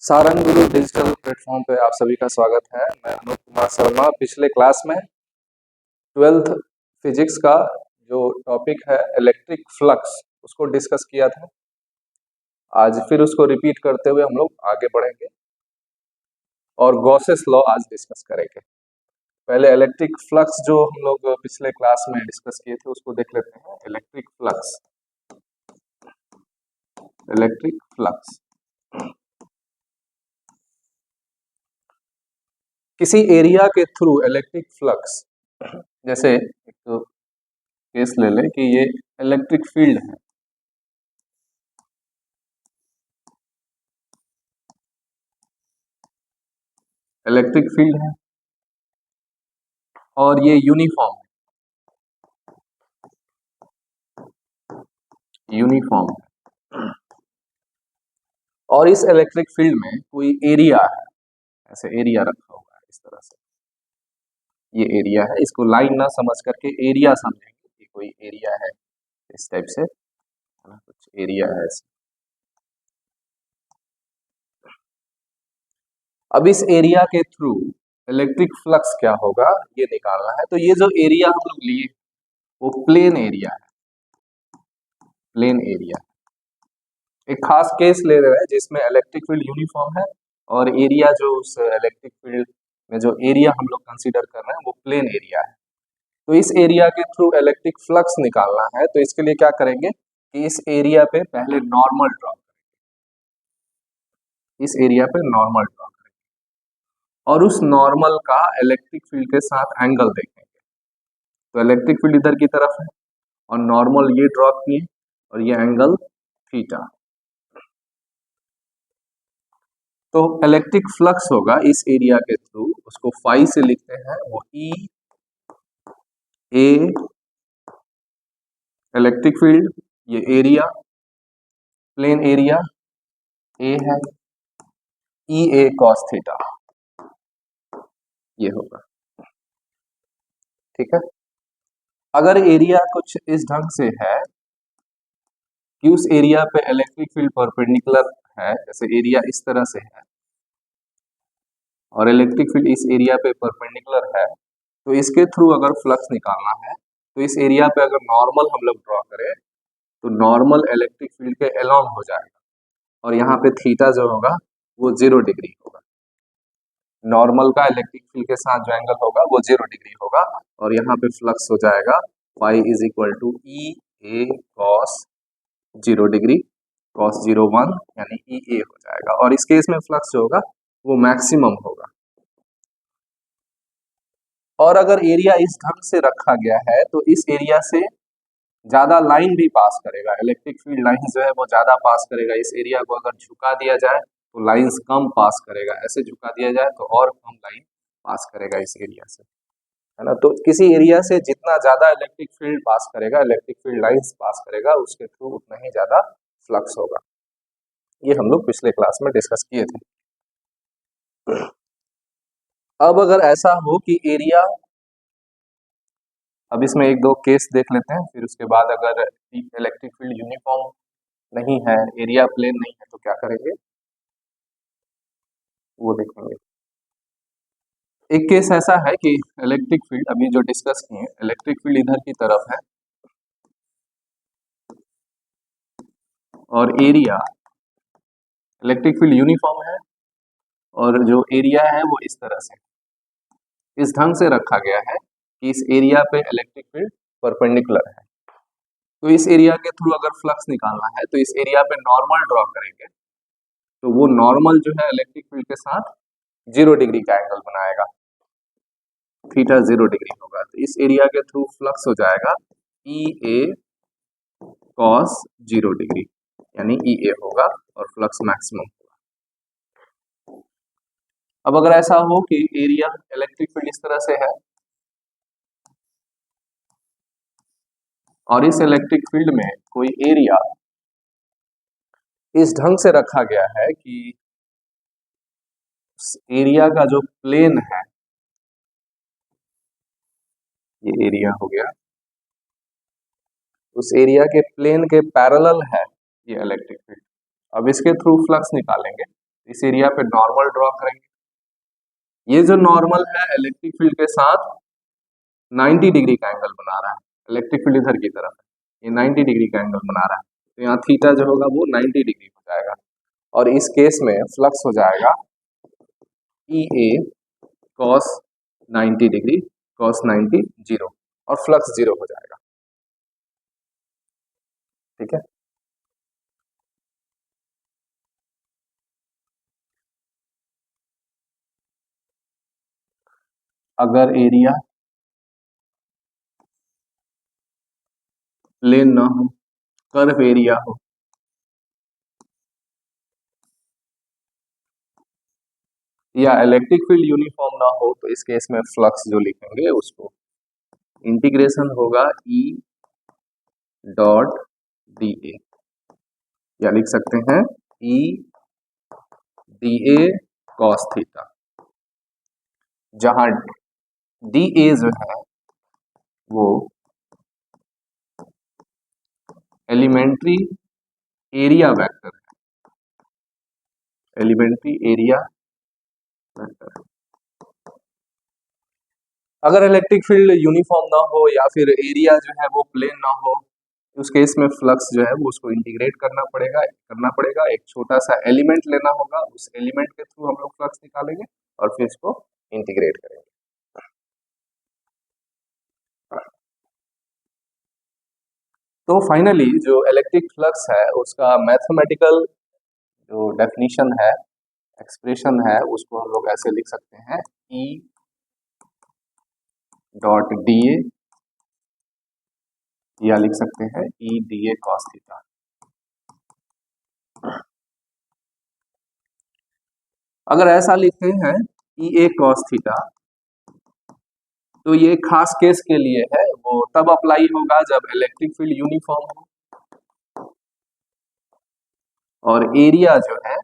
सारंग गुरु digital platform पे आप सभी का स्वागत है। मैं अनूप कुमार शर्मा। पिछले क्लास में 12th फिजिक्स का जो टॉपिक है इलेक्ट्रिक फ्लक्स उसको डिस्कस किया था। आज फिर उसको रिपीट करते हुए हम लोग आगे बढ़ेंगे और गॉसेस लॉ आज डिस्कस करेंगे। पहले इलेक्ट्रिक फ्लक्स जो हम लोग पिछले क्लास में डिस्कस किए थे उसको देख लेते हैं। इलेक्ट्रिक फ्लक्स किसी एरिया के थ्रू इलेक्ट्रिक फ्लक्स, जैसे एक केस ले लें कि ये इलेक्ट्रिक फील्ड है, इलेक्ट्रिक फील्ड है और ये यूनिफॉर्म है और इस इलेक्ट्रिक फील्ड में कोई एरिया है, ऐसे एरिया रखा हुआ है इस तरह से। ये एरिया है, इसको लाइन ना समझ करके एरिया समझेंगे कि कोई एरिया है इस टाइप से, है ना, कुछ एरिया है ऐसे। अब इस एरिया के थ्रू इलेक्ट्रिक फ्लक्स क्या होगा ये निकालना है। तो ये जो एरिया हम लोग लिए वो प्लेन एरिया है, प्लेन एरिया। एक खास केस ले रहे हैं जिसमें इलेक्ट्रिक फील्ड यूनिफॉर्म है और एरिया जो उस इलेक्ट्रिक फील्ड में जो एरिया हम लोग कंसीडर कर रहे हैं वो प्लेन एरिया है। तो इस एरिया के थ्रू इलेक्ट्रिक फ्लक्स निकालना है। तो इसके लिए क्या करेंगे कि इस एरिया पे पहले नॉर्मल ड्रॉ करेंगे, इस एरिया पे नॉर्मल ड्रॉ करेंगे और उस नॉर्मल का इलेक्ट्रिक फील्ड के साथ एंगल देखेंगे। तो इलेक्ट्रिक फील्ड इधर की तरफ है और नॉर्मल ये ड्रॉ किए और ये एंगल थीटा। तो इलेक्ट्रिक फ्लक्स होगा इस एरिया के थ्रू, उसको फाई से लिखते हैं, वो ई ए इलेक्ट्रिक फील्ड, ये एरिया प्लेन एरिया ए है, ई ए कॉस थीटा ये होगा। ठीक है। अगर एरिया कुछ इस ढंग से है कि उस एरिया पे इलेक्ट्रिक फील्ड परपेंडिकुलर है, जैसे एरिया इस तरह से है और इलेक्ट्रिक फील्ड इस एरिया पे परपेंडिकुलर है, तो इसके थ्रू अगर फ्लक्स निकालना है तो इस एरिया पे अगर नॉर्मल हम लोग ड्रॉ करें तो नॉर्मल इलेक्ट्रिक फील्ड के अलोंग हो जाएगा और यहाँ पे थीटा जो होगा वो 0 डिग्री होगा। नॉर्मल का इलेक्ट्रिक फील्ड के साथ जो एंगल होगा वो 0 डिग्री होगा और यहाँ पे फ्लक्स हो जाएगा phi is equal to E A cos 0 degree cos 0 1 यानी ई ए हो जाएगा। और इस केस में फ्लक्स जो होगा वो मैक्सिमम होगा। और अगर एरिया इस ढंग से रखा गया है तो इस एरिया से ज्यादा लाइन भी पास करेगा, इलेक्ट्रिक फील्ड लाइन जो है वो ज्यादा पास करेगा। इस एरिया को अगर झुका दिया जाए तो लाइंस कम पास करेगा, ऐसे झुका दिया जाए तो और कम लाइन पास करेगा इस एरिया से, है ना। तो किसी एरिया से जितना ज्यादा इलेक्ट्रिक फील्ड पास करेगा, इलेक्ट्रिक फील्ड लाइंस पास करेगा, उसके थ्रू उतना ही ज्यादा फ्लक्स होगा। ये हम लोग पिछले क्लास में डिस्कस किए थे। अब अगर ऐसा हो कि एरिया, अब इसमें एक दो केस देख लेते हैं, फिर उसके बाद अगर इलेक्ट्रिक फील्ड यूनिफॉर्म नहीं है, एरिया प्लेन नहीं है, तो क्या करेंगे वो देखेंगे। एक केस ऐसा है कि इलेक्ट्रिक फील्ड अभी जो डिस्कस किए, इलेक्ट्रिक फील्ड इधर की तरफ है और एरिया इलेक्ट्रिक फील्ड यूनिफॉर्म है और जो एरिया है वो इस तरह से, इस ढंग से रखा गया है कि इस एरिया पे इलेक्ट्रिक फील्ड परपेंडिकुलर है। तो इस एरिया के थ्रू अगर फ्लक्स निकालना है तो इस एरिया पे नॉर्मल ड्रॉ करेंगे, तो वो नॉर्मल जो है इलेक्ट्रिक फील्ड के साथ 0 डिग्री का एंगल बनाएगा, थीटा 0 डिग्री होगा। तो इस एरिया के थ्रू फ्लक्स हो जाएगा ई ए कॉस 0 डिग्री यानी ई ए होगा और फ्लक्स मैक्सिमम होगा। अब अगर ऐसा हो कि एरिया इलेक्ट्रिक फील्ड इस तरह से है और इस इलेक्ट्रिक फील्ड में कोई एरिया इस ढंग से रखा गया है कि एरिया का जो प्लेन है, ये एरिया हो गया, उस एरिया के प्लेन के पैरेलल है ये इलेक्ट्रिक फील्ड। अब इसके थ्रू फ्लक्स निकालेंगे इस एरिया पे नॉर्मल ड्रॉ करेंगे। ये जो नॉर्मल है इलेक्ट्रिक फील्ड के साथ 90 डिग्री का एंगल बना रहा है, इलेक्ट्रिक फील्ड इधर की तरफ है, ये 90 डिग्री का एंगल बना रहा है, तो यहाँ थीटा जो होगा वो 90 डिग्री हो जाएगा, और इस केस में फ्लक्स हो जाएगा ई A cos 90 degree cos 90 zero, और फ्लक्स जीरो हो जाएगा। ठीक है, अगर एरिया प्लेन ना हो, कर्व एरिया हो, या इलेक्ट्रिक फील्ड यूनिफॉर्म ना हो, तो इस केस में फ्लक्स जो लिखेंगे उसको इंटीग्रेशन होगा ई डॉट डी ए, या लिख सकते हैं ई डी ए कॉस थीटा, जहां डी ए जो है वो एलिमेंट्री एरिया वेक्टर है, एलिमेंट्री एरिया वेक्टर। अगर इलेक्ट्रिक फील्ड यूनिफॉर्म ना हो या फिर एरिया जो है वो प्लेन ना हो, उस केस में फ्लक्स जो है वो उसको इंटीग्रेट करना पड़ेगा, एक छोटा सा एलिमेंट लेना होगा, उस एलिमेंट के थ्रू हम लोग फ्लक्स निकालेंगे और फिर इसको इंटीग्रेट करेंगे। तो फाइनली जो इलेक्ट्रिक फ्लक्स है उसका मैथमेटिकल जो डेफिनेशन है, एक्सप्रेशन है, उसको हम लोग ऐसे लिख सकते हैं ई डॉट डी ए, या लिख सकते हैं ई डी ए कॉस थीटा। अगर ऐसा लिखते हैं ई ए कॉस थीटा, तो ये खास केस के लिए है, वो तब अप्लाई होगा जब इलेक्ट्रिक फील्ड यूनिफॉर्म हो और एरिया जो है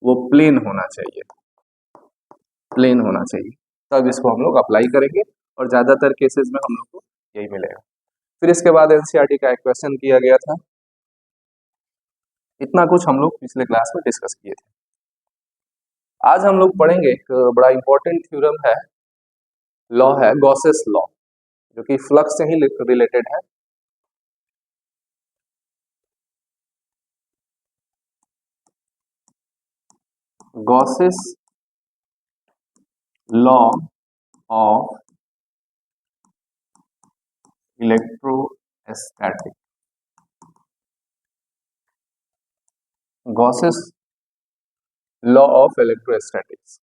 वो प्लेन होना चाहिए, प्लेन होना चाहिए, तब इसको हम लोग अप्लाई करेंगे, और ज्यादातर केसेस में हम लोग को यही मिलेगा। फिर इसके बाद एनसीईआरटी का एक क्वेश्चन किया गया था। इतना कुछ हम लोग पिछले क्लास में डिस्कस किए थे। आज हम लोग पढ़ेंगे एक बड़ा इंपॉर्टेंट थ्योरम है, लॉ है गॉसेस लॉ, जो कि फ्लक्स से ही रिलेटेड है। Gauss's law of electrostatic, Gauss's law of electrostatics.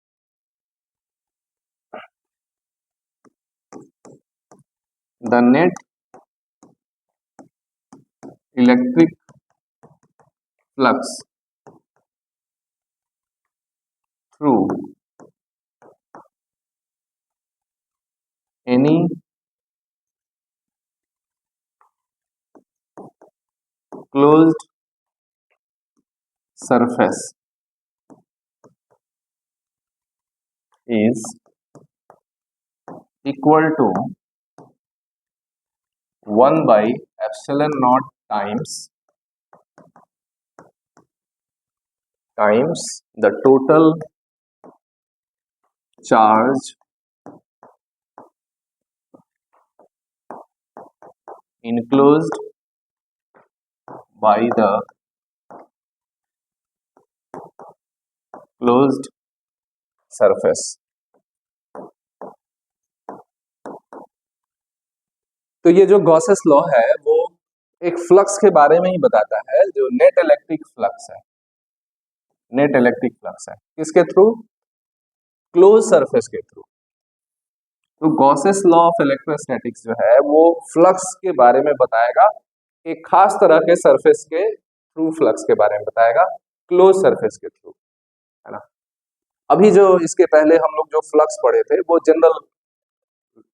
The net electric flux through any closed surface is equal to 1 by epsilon naught times the total charge enclosed by the closed surface। तो ये जो Gauss's law है वो एक flux के बारे में ही बताता है, जो नेट इलेक्ट्रिक फ्लक्स है, नेट इलेक्ट्रिक फ्लक्स है किसके थ्रू, क्लोज सरफेस के थ्रू। तो गॉसेस लॉ ऑफ इलेक्ट्रोस्टैटिक्स जो है वो फ्लक्स के बारे में बताएगा, एक खास तरह के सरफेस के थ्रू फ्लक्स के बारे में बताएगा, क्लोज सरफेस के थ्रू, है ना। अभी जो इसके पहले हम लोग जो फ्लक्स पढ़े थे वो जनरल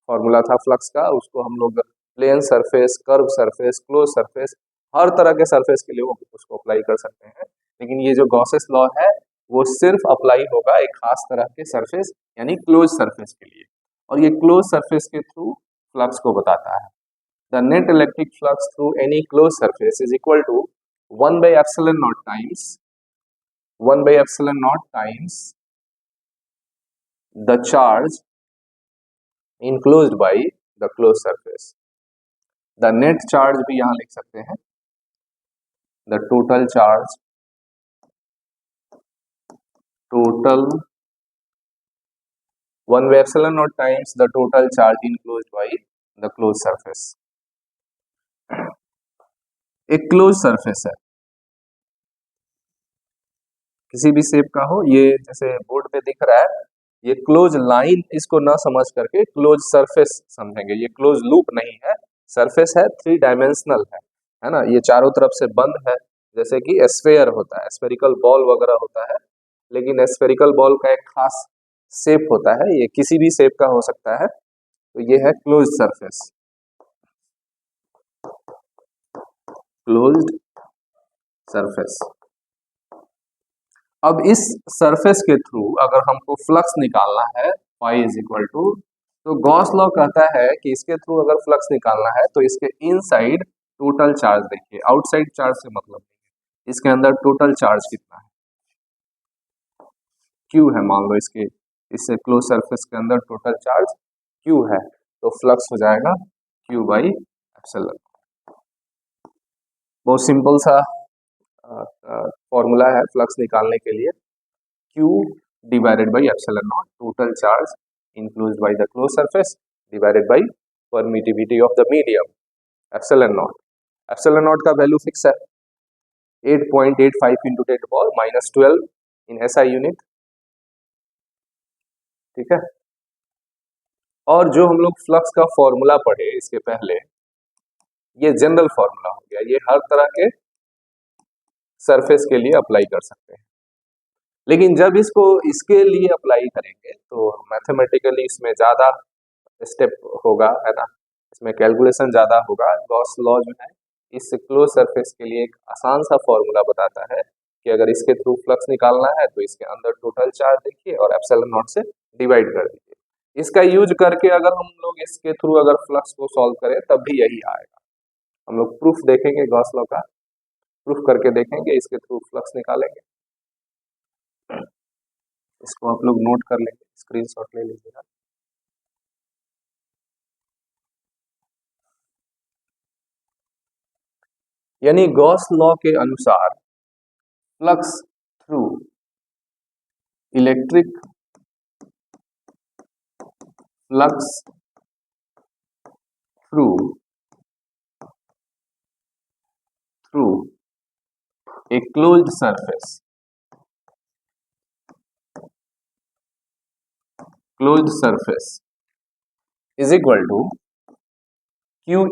फॉर्मूला था फ्लक्स का, उसको हम लोग plane surface, curve surface, close surface, हर तरह के सरफेस के लिए वो उसको अप्लाई कर सकते हैं। लेकिन ये जो गॉसेस लॉ है वो सिर्फ अप्लाई होगा एक खास तरह के सरफेस यानी क्लोज सरफेस के लिए, और ये क्लोज सरफेस के थ्रू फ्लक्स को बताता है। The net electric flux through any close surface is equal to 1 by epsilon naught times 1 by epsilon naught times the charge enclosed by the closed surface. The net charge भी यहां लिख सकते हैं, the total charge, total 1 by epsilon naught times the total charge enclosed by the closed surface. एक close surface है, किसी भी shape का हो, ये जैसे बोर्ड पे दिख रहा है, ये क्लोज लाइन इसको ना समझ करके क्लोज सरफेस समझेंगे। ये क्लोज लूप नहीं है, सरफेस है, 3 डायमेंशनल है ना। ये चारों तरफ से बंद है, जैसे कि स्फेयर होता है, स्फेरिकल बॉल वगैरह होता है, लेकिन स्फेरिकल बॉल का एक खास शेप होता है, ये किसी भी शेप का हो सकता है। तो ये है क्लोज सरफेस, क्लोज्ड सरफेस। अब इस सरफेस के थ्रू अगर हमको फ्लक्स निकालना है फाई इज इक्वल टू, तो गॉस लॉ कहता है कि इसके थ्रू अगर फ्लक्स निकालना है तो इसके इनसाइड टोटल चार्ज देखिए, आउटसाइड चार्ज से मतलब नहीं है, इसके अंदर टोटल चार्ज कितना है, क्यू है, मान लो इसके इससे क्लोज सरफेस के अंदर टोटल चार्ज क्यू है, तो फ्लक्स हो जाएगा क्यू बाई एप्सिलॉन। बहुत सिंपल सा फॉर्मूला है फ्लक्स निकालने के लिए, Q divided by epsilon naught, total charge enclosed by the closed surface divided by permittivity of the medium, epsilon naught. epsilon naught का वैल्यू फिक्स है 8.85 into 10 power -12 in SI unit, ठीक है। और जो हम लोग फ्लक्स का फॉर्मूला पढ़े इसके पहले, ये जनरल फॉर्मूला हो गया, ये हर तरह के सरफेस के लिए अप्लाई कर सकते हैं, लेकिन जब इसको इसके लिए अप्लाई करेंगे तो मैथमेटिकली इसमें ज़्यादा स्टेप होगा, है ना, इसमें कैलकुलेशन ज़्यादा होगा। गॉस लॉ जो है इस क्लोज सरफेस के लिए एक आसान सा फॉर्मूला बताता है कि अगर इसके थ्रू फ्लक्स निकालना है तो इसके अंदर टोटल चार्ज देखिए और एप्सिलॉन नॉट से डिवाइड कर दीजिए। इसका यूज करके अगर हम लोग इसके थ्रू अगर फ्लक्स को सॉल्व करें तब भी यही आएगा। हम लोग प्रूफ देखेंगे, गॉस लॉ का प्रूफ करके देखेंगे, इसके थ्रू फ्लक्स निकालेंगे। इसको आप लोग नोट कर लेंगे, स्क्रीनशॉट ले लीजिएगा। यानी गॉस लॉ के अनुसार flux through electric flux through a closed surface is equal to Q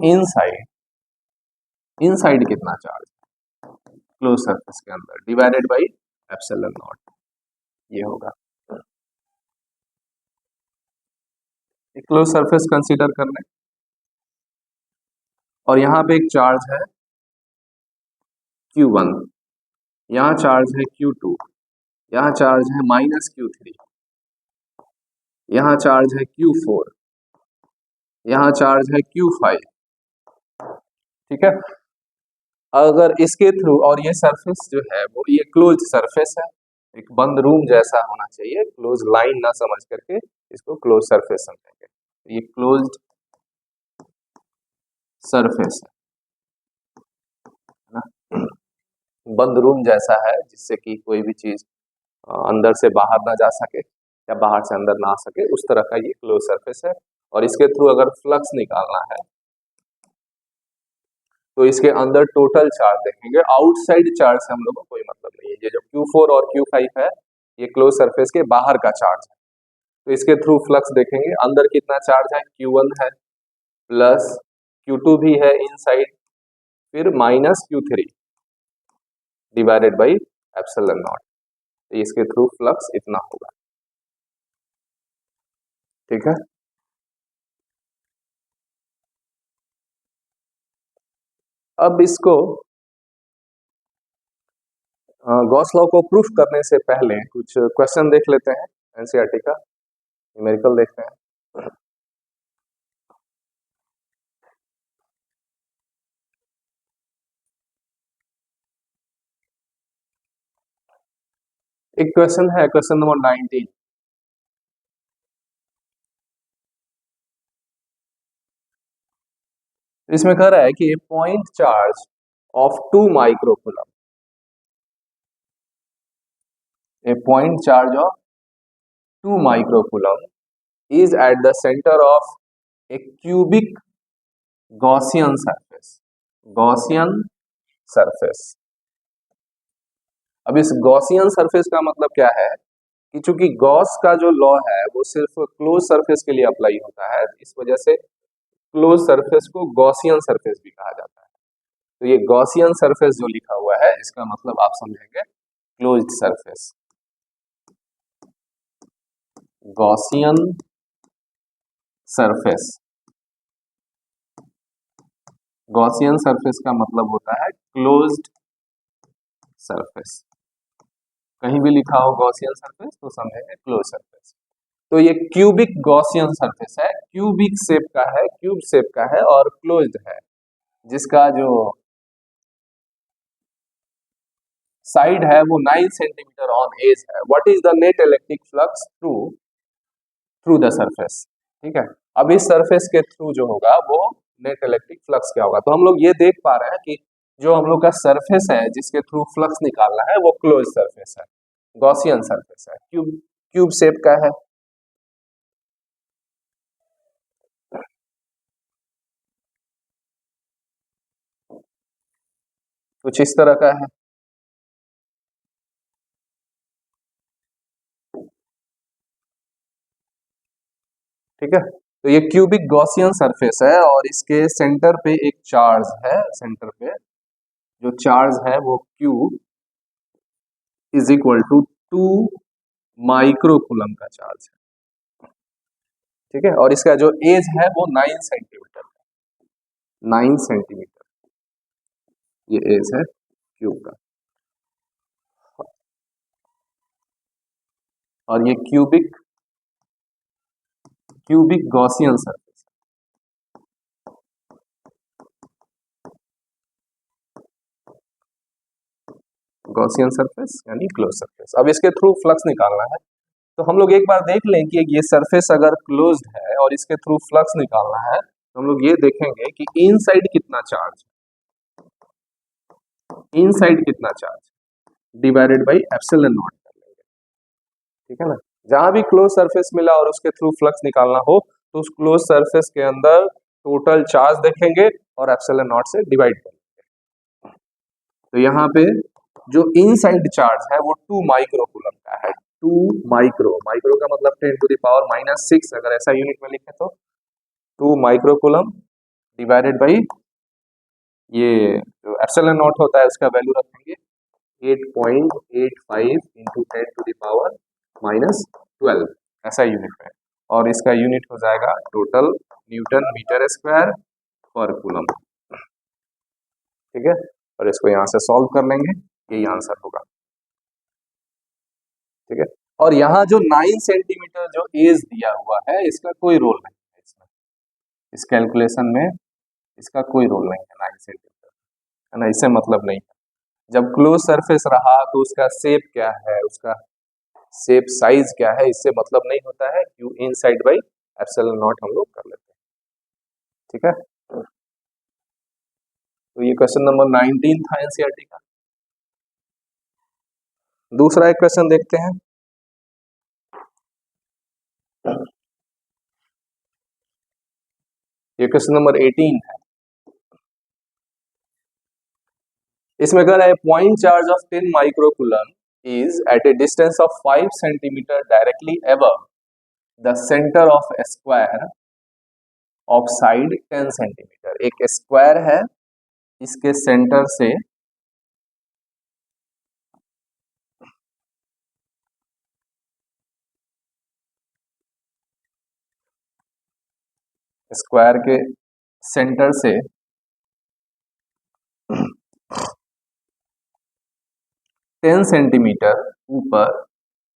inside कितना चार्ज क्लोज सरफेस के अंदर डिवाइडेड बाई एप्सिलॉन नॉट, ये होगा। क्लोज सरफेस कंसीडर कर लें और यहाँ पे एक चार्ज है Q1, यहाँ चार्ज है Q2, यहाँ चार्ज है -Q3, यहाँ चार्ज है Q4, यहाँ चार्ज है Q5, ठीक है। अगर इसके थ्रू, और ये सरफेस जो है वो ये क्लोज सरफेस है, एक बंद रूम जैसा होना चाहिए, क्लोज लाइन ना समझ करके इसको क्लोज सरफेस समझेंगे। ये क्लोज्ड सरफेस है ना, बंद रूम जैसा है जिससे कि कोई भी चीज अंदर से बाहर ना जा सके या बाहर से अंदर ना आ सके, उस तरह का ये क्लोज सरफेस है। और इसके थ्रू अगर फ्लक्स निकालना है तो इसके अंदर टोटल चार्ज देखेंगे, आउटसाइड चार्ज से हम लोगों को कोई मतलब नहीं है। ये जो Q4 और Q5 है ये क्लोज सरफेस के बाहर का चार्ज है, तो इसके थ्रू फ्लक्स देखेंगे, अंदर कितना चार्ज है, Q1 है प्लस Q2 भी है इनसाइड, फिर -Q3 divided by epsilon naught, तो इसके थ्रू फ्लक्स इतना होगा, ठीक है। अब इसको गॉस लॉ को प्रूफ करने से पहले कुछ क्वेश्चन देख लेते हैं एनसीईआरटी का, न्यूमेरिकल देखते हैं। एक क्वेश्चन है, क्वेश्चन नंबर 19। इसमें कह रहा है कि point charge of 2 microcoulomb, a point charge of 2 microcoulomb is at the center of a cubic Gaussian surface. Gaussian surface. अब इस Gaussian surface का मतलब क्या है कि चूंकि गॉस का जो लॉ है वो सिर्फ क्लोज सरफेस के लिए अप्लाई होता है, इस वजह से क्लोज सरफेस को गॉसियन सरफेस भी कहा जाता है। तो ये गॉसियन सरफेस जो लिखा हुआ है इसका मतलब आप समझेंगे closed surface. Gaussian surface, Gaussian surface का मतलब होता है क्लोज्ड सरफेस। कहीं भी लिखा हो गॉसियन सरफेस तो समझेंगे क्लोज सरफेस। तो ये क्यूबिक गॉसियन सरफेस है, क्यूबिक शेप का है, क्यूब शेप का है और क्लोज्ड है, जिसका जो साइड है वो 9 सेंटीमीटर ऑन एज है। What is the net electric flux through through the surface. ठीक है, अब इस सरफेस के थ्रू जो होगा वो नेट इलेक्ट्रिक फ्लक्स क्या होगा। तो हम लोग ये देख पा रहे हैं कि जो हम लोग का सरफेस है जिसके थ्रू फ्लक्स निकालना है वो क्लोज सरफेस है, गॉसियन सरफेस है, क्यूब क्यूब शेप का है। कुछ इस तरह का है। ठीक है, तो ये क्यूबिक गॉसियन सरफेस है और इसके सेंटर पे एक चार्ज है, सेंटर पे जो चार्ज है वो Q is equal to 2 microcoulomb का चार्ज है। ठीक है, और इसका जो एज है वो 9 सेंटीमीटर है, 9 सेंटीमीटर ये एज है क्यूब का। और ये cubic cubic Gaussian surface, Gaussian surface यानी क्लोज सरफेस। अब इसके थ्रू फ्लक्स निकालना है, तो हम लोग एक बार देख लें कि ये सरफेस अगर क्लोज्ड है और इसके थ्रू फ्लक्स निकालना है तो हम लोग ये देखेंगे कि इनसाइड कितना चार्ज, इनसाइड कितना charge divided by epsilon not कर लेंगे। ठीक है ना, जहां भी क्लोज सरफेस मिला और उसके थ्रू फ्लक्स निकालना हो तो उस क्लोज सरफेस के अंदर टोटल चार्ज देखेंगे और एप्सिलॉन नॉट से डिवाइड करेंगे। तो यहाँ पे जो इनसाइड चार्ज है वो 2 माइक्रोकूलम का है। 2 माइक्रो, माइक्रो का मतलब 10 टू द पावर -6, अगर ऐसा यूनिट में लिखे तो 2 माइक्रोकूलम डिवाइडेड बाई ये जो एप्सिलॉन नॉट होता है उसका वैल्यू रखेंगे 8.85 इंटू 10 टू द पावर -12, ऐसा यूनिट है। और इसका यूनिट हो जाएगा total Newton metre square per coulomb. ठीक है, और इसको यहाँ से सॉल्व कर लेंगे, यही आंसर होगा। ठीक है, और यहाँ जो 9 सेंटीमीटर जो एज दिया हुआ है इसका कोई रोल नहीं है इसमें, इस कैलकुलेशन में इसका कोई रोल नहीं है 9 सेंटीमीटर, है ना, इससे मतलब नहीं है। जब क्लोज सरफेस रहा तो उसका शेप क्या है, उसका शेप साइज क्या है, इससे मतलब नहीं होता है। Q in side by epsilon not हम लोग कर लेते हैं। ठीक है, तो ये क्वेश्चन नंबर 19 था एनसीईआरटी का। दूसरा एक क्वेश्चन देखते हैं। ये क्वेश्चन नंबर 18 है। इसमें कह रहा है point charge of 10 microcoulomb is at a distance of 5 centimeter directly above the center of a square of side 10 centimetre. एक स्क्वायर है, इसके सेंटर से स्क्वायर के सेंटर से 10 सेंटीमीटर ऊपर,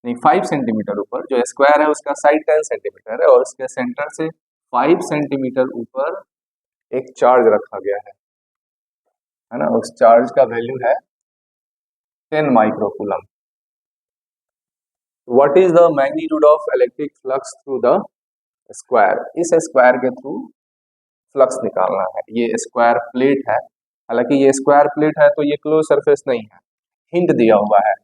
नहीं 5 सेंटीमीटर ऊपर, जो स्क्वायर है उसका साइड 10 सेंटीमीटर है और उसके सेंटर से 5 सेंटीमीटर ऊपर एक चार्ज रखा गया है ना, उस चार्ज का वैल्यू है 10 microcoulomb. What is the magnitude of electric flux through the square, इस स्क्वायर के थ्रू फ्लक्स निकालना है। ये स्क्वायर प्लेट है, हालांकि ये स्क्वायर प्लेट है तो ये क्लोज सरफेस नहीं है, हिंट दिया हुआ है।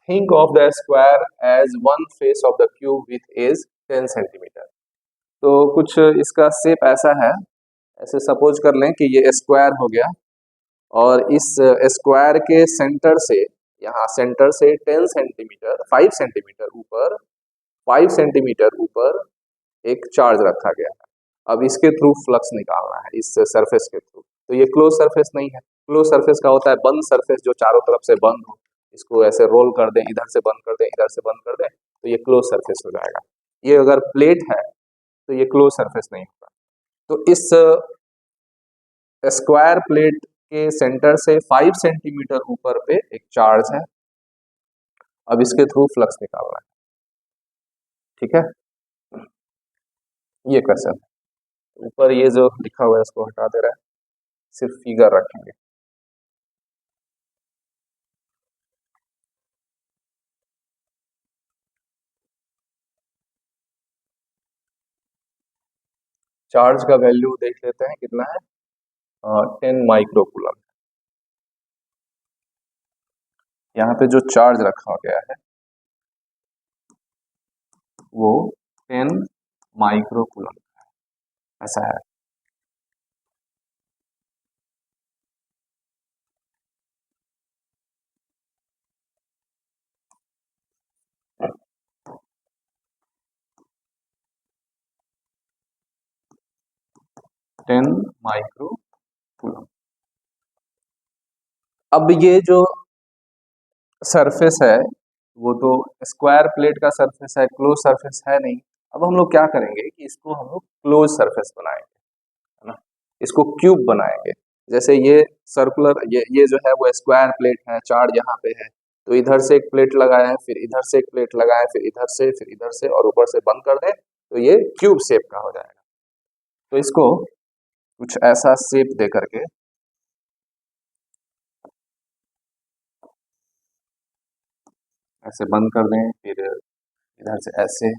Think of the square as one face of the cube with edge 10 centimetre. तो कुछ इसका शेप ऐसा है, ऐसे सपोज कर लें कि ये स्क्वायर हो गया और इस स्क्वायर के सेंटर से, यहाँ सेंटर से 10 सेंटीमीटर 5 सेंटीमीटर ऊपर 5 सेंटीमीटर ऊपर एक चार्ज रखा गया है। अब इसके थ्रू फ्लक्स निकालना है, इस सरफेस के थ्रू। तो ये क्लोज सरफेस नहीं है, क्लोज सरफेस का होता है बंद सरफेस जो चारों तरफ से बंद हो, इसको ऐसे रोल कर दें, इधर से बंद कर दें, इधर से बंद कर दें, तो ये क्लोज सरफेस हो जाएगा। ये अगर प्लेट है तो ये क्लोज सरफेस नहीं होगा। तो इस स्क्वायर प्लेट के सेंटर से 5 सेंटीमीटर ऊपर पे एक चार्ज है। अब इसके थ्रू फ्लक्स निकालना है, ठीक है। ये क्वेश्चन ऊपर ये जो लिखा हुआ है इसको हटा दे रहा है, सिर्फ फिगर रखेंगे। चार्ज का वैल्यू देख लेते हैं कितना है, 10 माइक्रोकूलम। यहाँ पे जो चार्ज रखा गया है वो 10 माइक्रोकूलम ऐसा है। Ten microcoulomb. अब ये जो सरफेस है वो तो स्क्वायर प्लेट का सरफेस है, क्लोज सरफेस है नहीं। अब हम लोग क्या करेंगे कि इसको हम लोग क्लोज सरफेस बनाएंगे, है ना। इसको क्यूब बनाएंगे। जैसे ये सर्कुलर, ये जो है वो स्क्वायर प्लेट है, चार्ज यहाँ पे है, तो इधर से एक प्लेट लगाया है, फिर इधर से एक प्लेट लगाया है, फिर इधर से, फिर इधर से, और ऊपर से बंद कर दें तो ये क्यूब शेप का हो जाएगा। तो इसको कुछ ऐसा शेप दे करके ऐसे बंद कर दें, फिर इधर से ऐसे,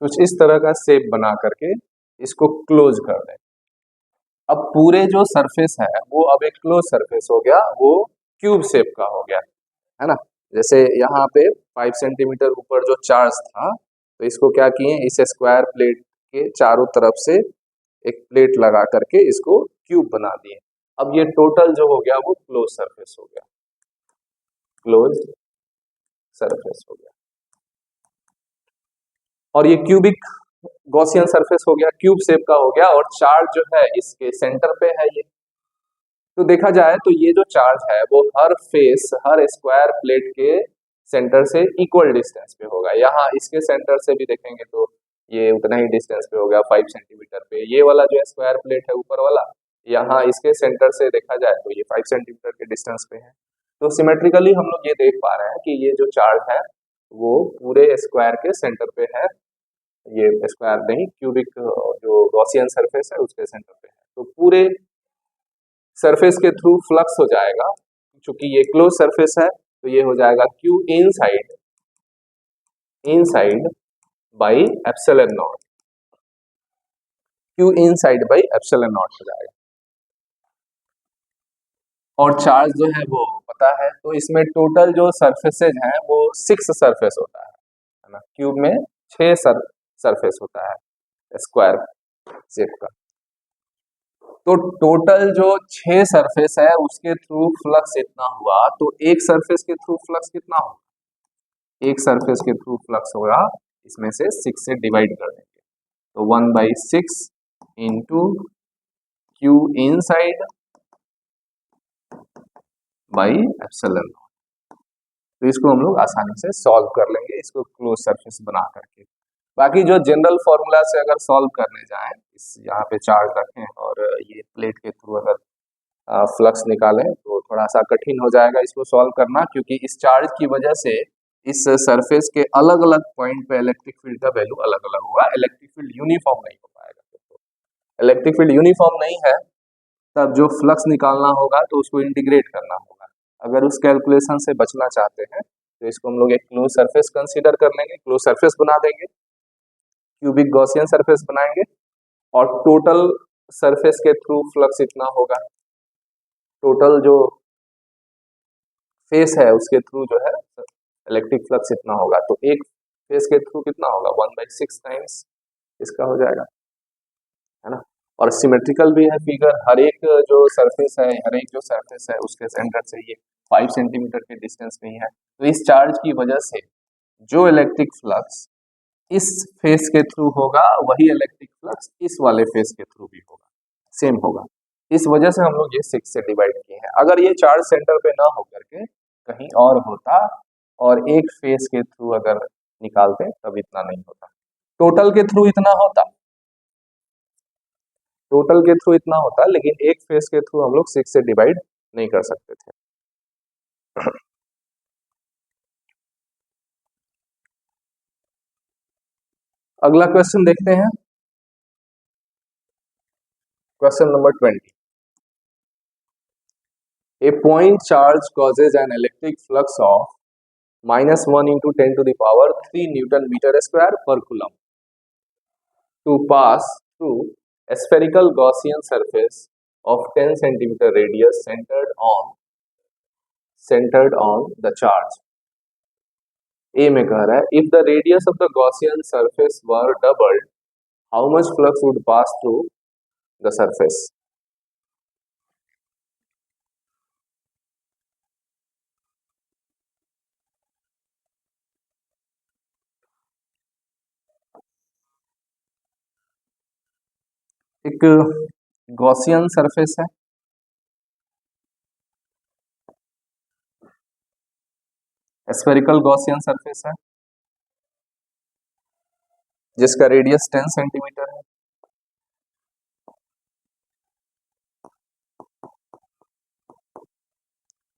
कुछ इस तरह का शेप बना करके इसको क्लोज कर दें। अब पूरे जो सरफेस है वो अब एक क्लोज सरफेस हो गया, वो क्यूब शेप का हो गया, है ना। जैसे यहाँ पे 5 सेंटीमीटर ऊपर जो चार्ज था, तो इसको क्या किए, इस स्क्वायर प्लेट के चारों तरफ से एक प्लेट लगा करके इसको क्यूब बना दिए। अब ये टोटल जो हो गया वो क्लोज सरफेस हो गया, क्लोज सरफेस हो गया। और ये क्यूबिक गॉसियन सरफेस हो गया, क्यूब शेप का हो गया, और चार्ज जो है इसके सेंटर पे है ये। तो देखा जाए तो ये जो चार्ज है वो हर फेस, हर स्क्वायर प्लेट के सेंटर से इक्वल डिस्टेंस पे होगा। यहाँ इसके सेंटर से भी देखेंगे तो ये उतना ही डिस्टेंस पे हो गया, 5 सेंटीमीटर पे। ये वाला जो स्क्वायर प्लेट है ऊपर वाला, यहाँ इसके सेंटर से देखा जाए तो ये 5 सेंटीमीटर के डिस्टेंस पे है। तो सिमेट्रिकली हम लोग ये देख पा रहे हैं कि ये जो चार्ज है वो पूरे स्क्वायर के सेंटर पे है। ये स्क्वायर नहीं, क्यूबिक जो गॉसियन सरफेस है उसके सेंटर पे है। तो पूरे सरफेस के थ्रू फ्लक्स हो जाएगा, क्योंकि ये क्लोज सरफेस है, तो ये हो जाएगा Q inside by epsilon not, Q inside by epsilon not हो जाएगा। और चार्ज जो है वो पता है, तो इसमें टोटल जो सरफेसेज हैं वो 6 सरफेस होता है ना। क्यूब में 6 सरफेस होता है स्क्वायर शेप का। तो टोटल जो 6 सरफेस है उसके थ्रू फ्लक्स इतना हुआ, तो एक सरफेस के थ्रू फ्लक्स कितना होगा, एक सरफेस के थ्रू फ्लक्स होगा, इसमें से 6 से डिवाइड कर देंगे, तो 1/6 into Q inside by epsilon. तो इसको हम लोग आसानी से सॉल्व कर लेंगे, इसको क्लोज सरफेस बना करके। बाकी जो जनरल फॉर्मूला से अगर सॉल्व करने जाएं, इस यहाँ पे चार्ज रखें और ये प्लेट के थ्रू अगर फ्लक्स निकालें तो थोड़ा सा कठिन हो जाएगा इसको सॉल्व करना, क्योंकि इस चार्ज की वजह से इस सरफेस के अलग अलग पॉइंट पे इलेक्ट्रिक फील्ड का वैल्यू अलग अलग होगा, इलेक्ट्रिक फील्ड यूनिफॉर्म नहीं हो पाएगा। तो इलेक्ट्रिक फील्ड यूनिफॉर्म नहीं है तब जो फ्लक्स निकालना होगा तो उसको इंटीग्रेट करना होगा। अगर उस कैलकुलेशन से बचना चाहते हैं तो इसको हम लोग एक क्लोज सरफेस कंसीडर कर लेंगे, क्लोज सरफेस बना देंगे, क्यूबिक गॉसियन सरफेस बनाएंगे और टोटल सरफेस के थ्रू फ्लक्स इतना होगा, टोटल जो फेस है उसके थ्रू जो है इलेक्ट्रिक फ्लक्स इतना होगा। तो एक फेस के थ्रू कितना होगा 1/6 टाइम्स इसका हो जाएगा, है ना। और सिमेट्रिकल भी है फिगर, हर एक जो सरफेस है, हर एक जो सरफेस है उसके सेंटर से ये 5 सेंटीमीटर के डिस्टेंस में ही है। तो इस चार्ज की वजह से जो इलेक्ट्रिक फ्लक्स इस फेस के थ्रू होगा वही इलेक्ट्रिक फ्लक्स इस वाले फेस के थ्रू भी होगा, सेम होगा। इस वजह से हम लोग ये 6 से डिवाइड किए हैं। अगर ये चार्ज सेंटर पे ना होकर के कहीं और होता और एक फेस के थ्रू अगर निकालते तब इतना नहीं होता, टोटल के थ्रू इतना होता, टोटल के थ्रू इतना होता, लेकिन एक फेस के थ्रू हम लोग 6 से डिवाइड नहीं कर सकते थे। अगला क्वेश्चन देखते हैं, question number 20। A point charge causes an electric flux of -1 into 10 to the power 3 Newton meter square per coulomb to pass through a spherical Gaussian surface of 10 centimeter radius centered on the charge. A में कह रहा है if the radius of the Gaussian surface were doubled, how much flux would pass through the surface? एक Gaussian surface है, spherical Gaussian surface है जिसका radius 10 centimetre है,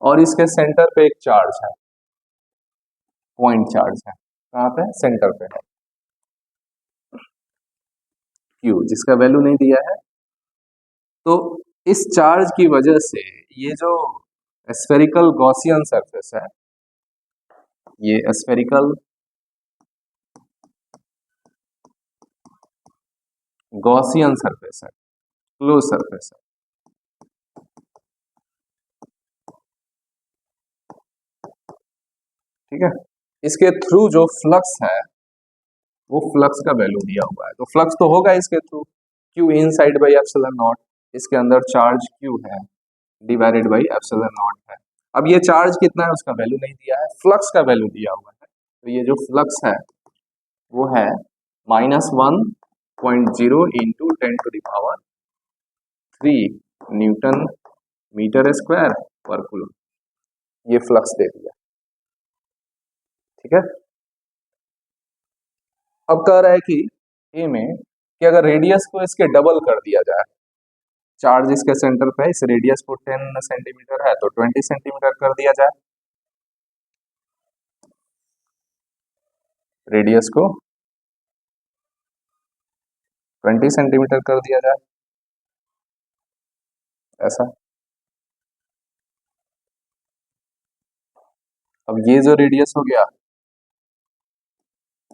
और इसके सेंटर पे एक चार्ज है, पॉइंट चार्ज है, कहाँ पे, सेंटर पे है, क्यू, जिसका वैल्यू नहीं दिया है। तो इस चार्ज की वजह से ये जो स्फेरिकल गॉसियन सरफेस है, ये स्फेरिकल गॉसियन सरफेस है, क्लोज सरफेस है, ठीक है। इसके थ्रू जो फ्लक्स है वो फ्लक्स का वैल्यू दिया हुआ है, तो फ्लक्स तो होगा इसके through, Q inside by epsilon not, इसके अंदर चार्ज क्यू है डिवाइडेड बाई एप्सिलॉन नॉट है। अब ये चार्ज कितना है उसका वैल्यू नहीं दिया है, फ्लक्स का वैल्यू दिया हुआ है, तो ये जो फ्लक्स है वो है -1.0 into 10 to the power 3 newton metre square per coulomb, ये फ्लक्स दे दिया, ठीक है। अब कह रहा है कि ए में कि अगर रेडियस को इसके डबल कर दिया जाए, चार्ज इसके सेंटर पे है, इस रेडियस को 10 सेंटीमीटर है तो 20 सेंटीमीटर कर दिया जाए, रेडियस को 20 सेंटीमीटर कर दिया जाए, ऐसा। अब ये जो रेडियस हो गया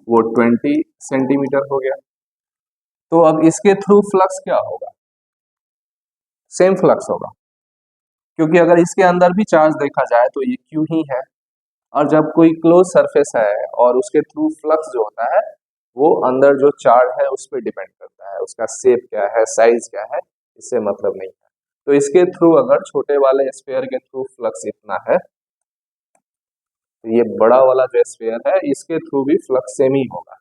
वो 20 सेंटीमीटर हो गया, तो अब इसके थ्रू फ्लक्स क्या होगा, सेम फ्लक्स होगा, क्योंकि अगर इसके अंदर भी चार्ज देखा जाए तो ये क्यू ही है, और जब कोई क्लोज सरफेस है और उसके थ्रू फ्लक्स जो होता है वो अंदर जो चार्ज है उस पर डिपेंड करता है, उसका शेप क्या है, साइज क्या है, इससे मतलब नहीं है। तो इसके थ्रू अगर छोटे वाले स्फीयर के थ्रू फ्लक्स इतना है तो ये बड़ा वाला जो स्फीयर है इसके थ्रू भी फ्लक्स सेम ही होगा,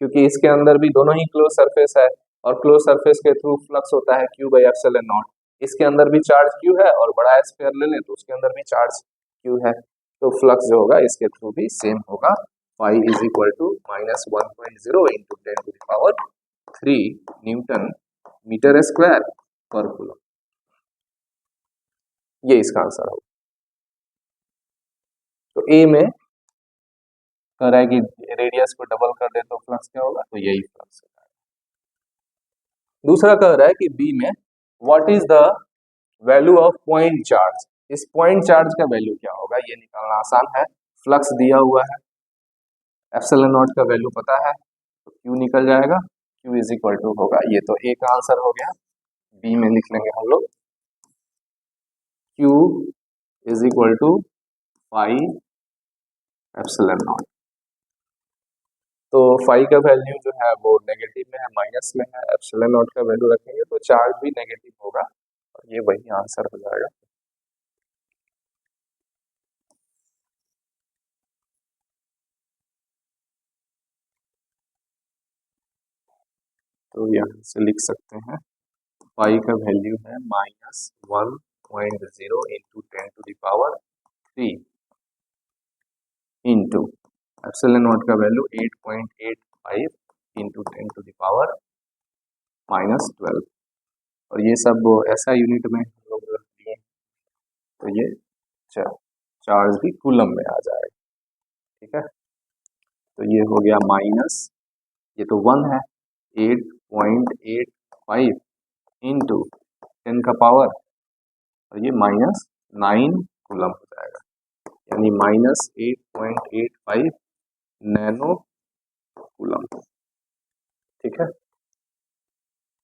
क्योंकि इसके अंदर भी दोनों ही क्लोज सरफेस है और क्लोज सरफेस के थ्रू फ्लक्स होता है क्यू बाई एप्सिलॉन नॉट, इसके अंदर भी चार्ज क्यू है और बड़ा स्फीयर ले लें तो उसके अंदर भी चार्ज क्यू है, तो फ्लक्स जो होगा इसके थ्रू भी सेम होगा, phi is equal to -1.0 into 10 to the power 3 newton metre square per coulomb, ये इसका आंसर होगा। तो ए में कह रहा है कि रेडियस को डबल कर दे तो फ्लक्स क्या होगा, तो यही फ्लक्स है। दूसरा कह रहा है कि बी में what is the value of point charge, इस पॉइंट चार्ज का वैल्यू क्या होगा, ये निकालना आसान है। फ्लक्स दिया हुआ है, एप्सिलॉन नॉट का वैल्यू पता है, तो क्यू निकल जाएगा, क्यू इज इक्वल टू होगा, ये तो ए का आंसर हो गया। बी में लिख लेंगे हम लोग Q is equal to pi epsilon naught. तो फाई का वैल्यू जो है वो नेगेटिव में है, माइनस में है, एप्सिलॉन नॉट का वैल्यू रखेंगे तो चार्ज भी नेगेटिव होगा, और ये वही आंसर हो जाएगा। तो यहाँ से लिख सकते हैं पाई का वैल्यू है -1.0 इंटू 10⁻³ इंटू एप्सिलॉन नॉट का वैल्यू 8.85 इंटू 10⁻⁻12, और ये सब ऐसा यूनिट में हम लोग लिए, तो ये चार्ज भी कूलम में आ जाएगा। ठीक है, तो ये हो गया माइनस, ये तो 1 है, 8.85 इंटू 10 का पावर, और ये -9 कूलम हो जाएगा, यानी -8.85 नैनो कूलम। ठीक है,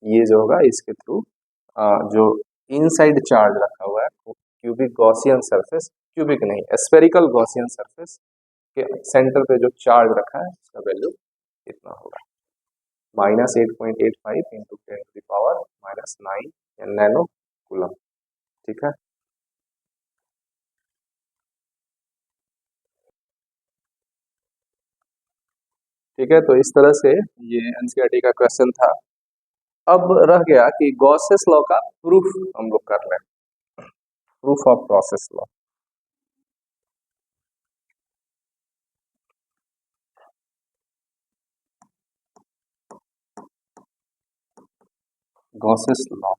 ये जो होगा इसके थ्रू जो इनसाइड चार्ज रखा हुआ है क्यूबिक गॉसियन सरफेस, क्यूबिक नहीं स्फेरिकल गॉसियन सरफेस के सेंटर पे जो चार्ज रखा है उसका वैल्यू कितना होगा, -8.85 इंटू 10⁻⁻9 नैनो कूलम। ठीक है, ठीक है, तो इस तरह से ये एनसीईआरटी का क्वेश्चन था। अब रह गया कि गॉसेस लॉ का प्रूफ हम लोग कर लें, proof of Gauss's law. Gauss's law,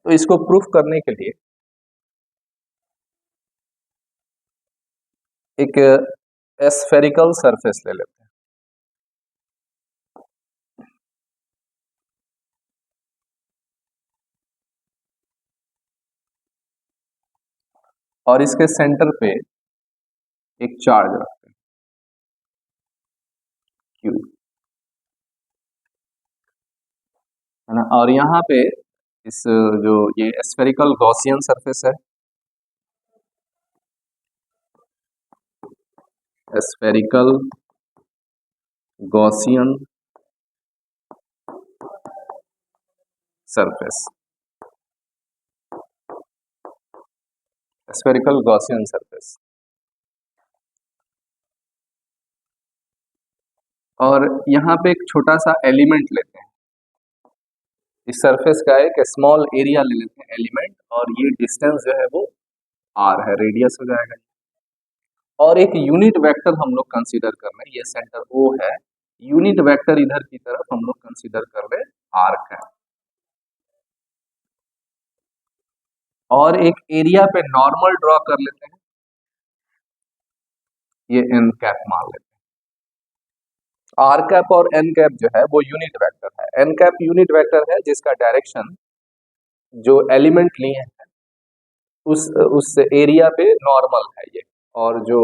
तो इसको प्रूफ करने के लिए एक स्फेरिकल सरफेस ले लेते हैं। और इसके सेंटर पे एक चार्ज रखते हैं क्यू, है ना, और यहाँ पे इस जो ये स्फेरिकल गॉसियन सरफेस है, spherical Gaussian surface, spherical Gaussian surface, और यहाँ पे एक छोटा सा एलिमेंट लेते हैं, इस सरफेस का एक स्मॉल एरिया ले लेते हैं एलिमेंट, और ये डिस्टेंस जो है वो आर है, रेडियस हो जाएगा, और एक यूनिट वेक्टर हम लोग कंसीडर कर रहे हैं, ये सेंटर ओ है, यूनिट वेक्टर इधर की तरफ हम लोग कंसीडर कर रहे हैं आर्क है, और एक एरिया पे नॉर्मल ड्रॉ कर लेते हैं, ये एन कैप मान लेते हैं। आर कैप और एन कैप जो है वो यूनिट वेक्टर है, एन कैप यूनिट वेक्टर है जिसका डायरेक्शन जो एलिमेंट लिए हैं उस एरिया पे नॉर्मल है ये, और जो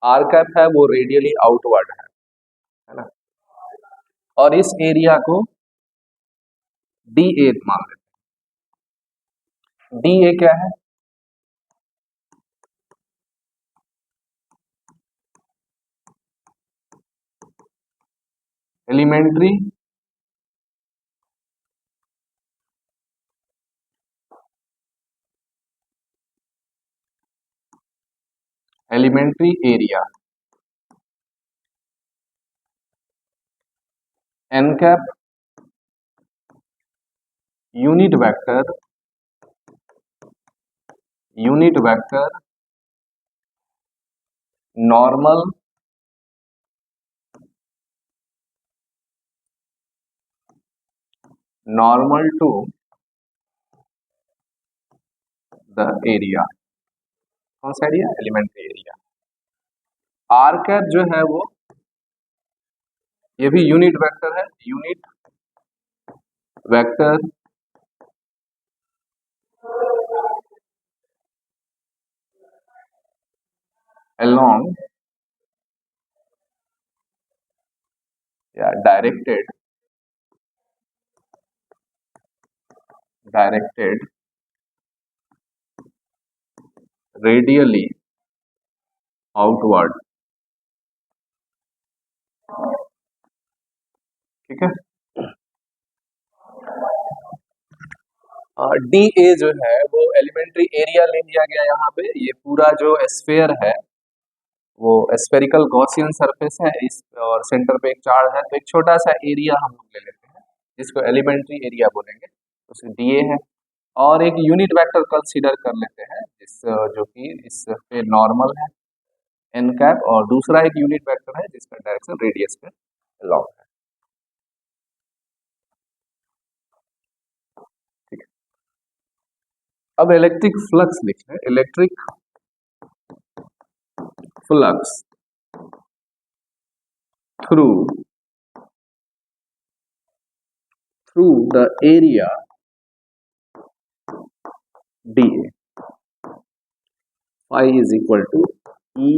आर कैप है वो रेडियली आउटवर्ड है ना, और इस एरिया को डी ए मान लेते हैं। डी ए क्या है, elementary elementary area, N cap unit vector normal to the area, कौन सा area, elementary area. R cap जो है वो, ये भी यूनिट वेक्टर है, यूनिट वेक्टर along या directed radially outward, ठीक है। डी ए जो है वो एलिमेंट्री एरिया ले लिया गया यहाँ पे। ये पूरा जो स्फेयर है वो स्फेरिकल गॉसियन सरफेस है, इस और सेंटर पे एक चार्ज है, तो एक छोटा सा एरिया हम लोग ले लेते हैं जिसको एलिमेंट्री एरिया बोलेंगे, तो डी ए है। और एक यूनिट वेक्टर कंसीडर कर लेते हैं जिस जो कि इस पे नॉर्मल है एन कैप, और दूसरा एक यूनिट वेक्टर है जिसका डायरेक्शन रेडियस पे लॉन्ग है, ठीक है। अब इलेक्ट्रिक फ्लक्स लिख लें, electric flux through the area D A, phi is equal to E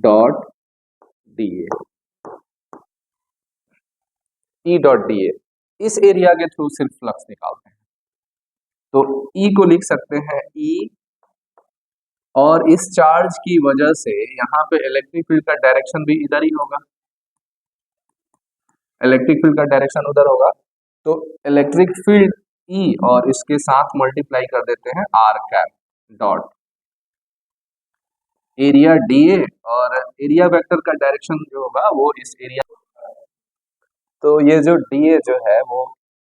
dot D A, E dot D A, इस एरिया के थ्रू सिर्फ फ्लक्स निकालते हैं, तो E को लिख सकते हैं E, और इस चार्ज की वजह से यहाँ पे इलेक्ट्रिक फील्ड का डायरेक्शन भी इधर ही होगा, इलेक्ट्रिक फील्ड का डायरेक्शन उधर होगा, तो इलेक्ट्रिक फील्ड E और इसके साथ मल्टीप्लाई कर देते हैं R cap dot area D A, और एरिया वेक्टर का डायरेक्शन जो होगा वो इस एरिया, तो ये जो डी ए जो है वो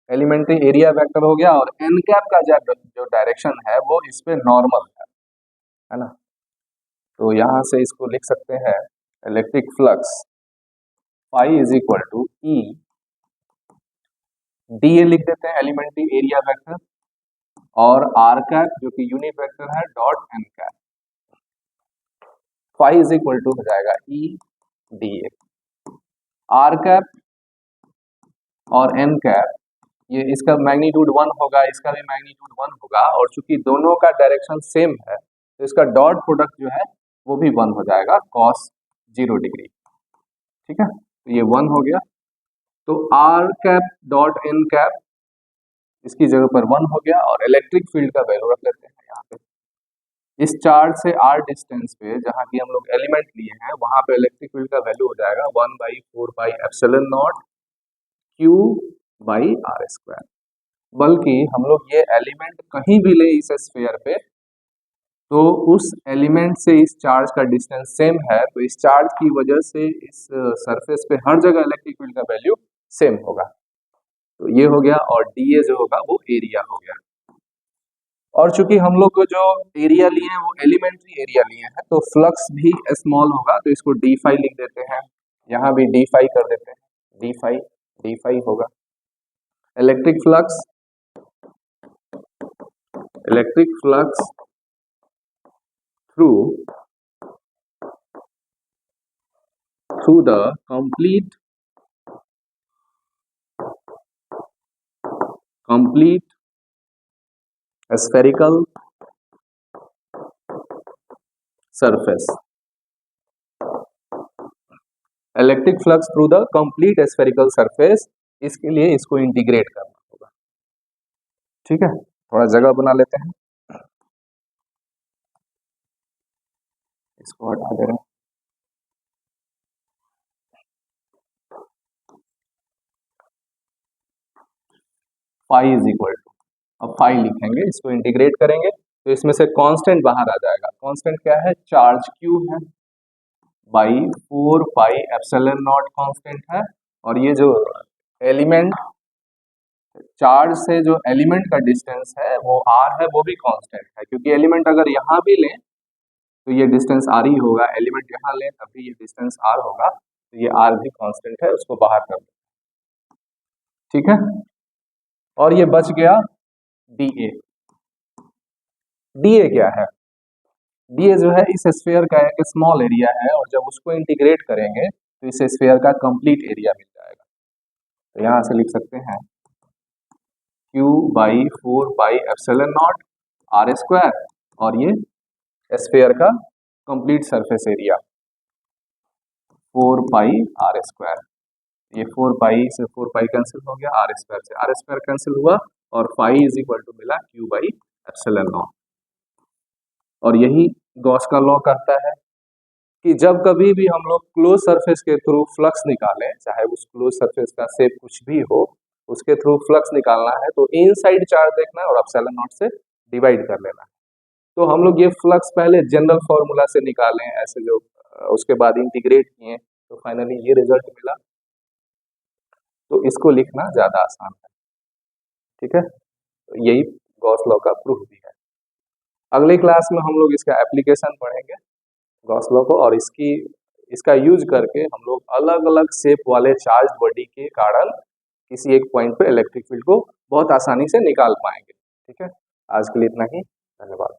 एलिमेंट्री एरिया वेक्टर हो गया, और एन कैप का जो डायरेक्शन है वो इस पे नॉर्मल है ना। तो यहाँ से इसको लिख सकते हैं electric flux phi is equal to E D A लिख देते हैं एलिमेंट्री एरिया वेक्टर, और आर कैप जो कि यूनिट वेक्टर है dot N cap, phi is equal to हो जाएगा E D A. R cap और एन कैप, ये इसका मैग्नीट्यूड 1 होगा, इसका भी मैग्नीट्यूड 1 होगा, और चूंकि दोनों का डायरेक्शन सेम है तो इसका डॉट प्रोडक्ट जो है वो भी 1 हो जाएगा, cos 0 डिग्री, ठीक है। तो ये 1 हो गया, तो R cap dot N cap इसकी जगह पर 1 हो गया, और इलेक्ट्रिक फील्ड का वैल्यू रख लेते हैं यहाँ पे। इस चार्ज से आर डिस्टेंस पे जहाँ की हम लोग एलिमेंट लिए हैं वहां पे इलेक्ट्रिक फील्ड का वैल्यू हो जाएगा 1/4πε0 Q बाई आर स्क्वायर। बल्कि हम लोग ये एलिमेंट कहीं भी ले इस स्फीयर पे, तो उस एलिमेंट से इस चार्ज का डिस्टेंस सेम है, तो इस चार्ज की वजह से इस सरफेस पे हर जगह इलेक्ट्रिक फील्ड का वैल्यू सेम होगा। तो ये हो गया, और डी ए जो होगा वो एरिया हो गया। और चूंकि हम लोग को जो एरिया लिए हैं वो एलिमेंट्री एरिया लिए हैं, तो फ्लक्स भी स्मॉल होगा, तो इसको डी फाई लिख देते हैं, यहाँ भी डी फाई कर देते हैं, डी फाई होगा। Electric flux through the complete spherical surface, electric flux through the complete spherical surface, इसके लिए इसको इंटीग्रेट करना होगा, ठीक है। थोड़ा जगह बना लेते हैं, इसको हटा दे रहे हैं। फाई इज इक्वल टू, अब फाई लिखेंगे, इसको इंटीग्रेट करेंगे तो इसमें से कांस्टेंट बाहर आ जाएगा। कांस्टेंट क्या है, चार्ज क्यू है, बाई 4πε0 कांस्टेंट है, और ये जो एलिमेंट चार्ज से जो एलिमेंट का डिस्टेंस है वो आर है, वो भी कांस्टेंट है, क्योंकि एलिमेंट अगर यहाँ भी लें तो ये डिस्टेंस आर ही होगा, एलिमेंट यहाँ लें तब भी ये डिस्टेंस आर होगा, तो ये आर भी कांस्टेंट है, उसको बाहर कर दें, ठीक है। और ये बच गया डी ए, डीए क्या है? डीए जो है इस स्फीयर का एक स्मॉल एरिया है और जब उसको इंटीग्रेट करेंगे तो इस स्फीयर का कंप्लीट एरिया मिल जाएगा। तो यहाँ से लिख सकते हैं Q बाई 4πε0 आर स्क्वायर और ये स्फीयर का कंप्लीट सरफेस एरिया 4πr²। ये 4π से 4π कैंसिल हो गया, आर स्क्वायर कैंसिल हुआ और फाई इज इक्वल टू मिला Q/ε0। और यही गॉस का लॉ कहता है कि जब कभी भी हम लोग क्लोज सरफेस के थ्रू फ्लक्स निकालें, चाहे उस क्लोज सरफेस का शेप कुछ भी हो, उसके थ्रू फ्लक्स निकालना है तो इनसाइड चार्ज देखना है और ε0 से डिवाइड कर लेना है। तो हम लोग ये फ्लक्स पहले जनरल फॉर्मूला से निकालें ऐसे जो उसके बाद इंटीग्रेट किए तो फाइनली ये रिजल्ट मिला। तो इसको लिखना ज़्यादा आसान है, ठीक है। तो यही गॉस लॉ का प्रूफ भी है। अगली क्लास में हम लोग इसका एप्लीकेशन पढ़ेंगे गॉस लॉ को, और इसका यूज करके हम लोग अलग अलग शेप वाले चार्ज बॉडी के कारण किसी एक पॉइंट पे इलेक्ट्रिक फील्ड को बहुत आसानी से निकाल पाएंगे, ठीक है। आज के लिए इतना ही, धन्यवाद।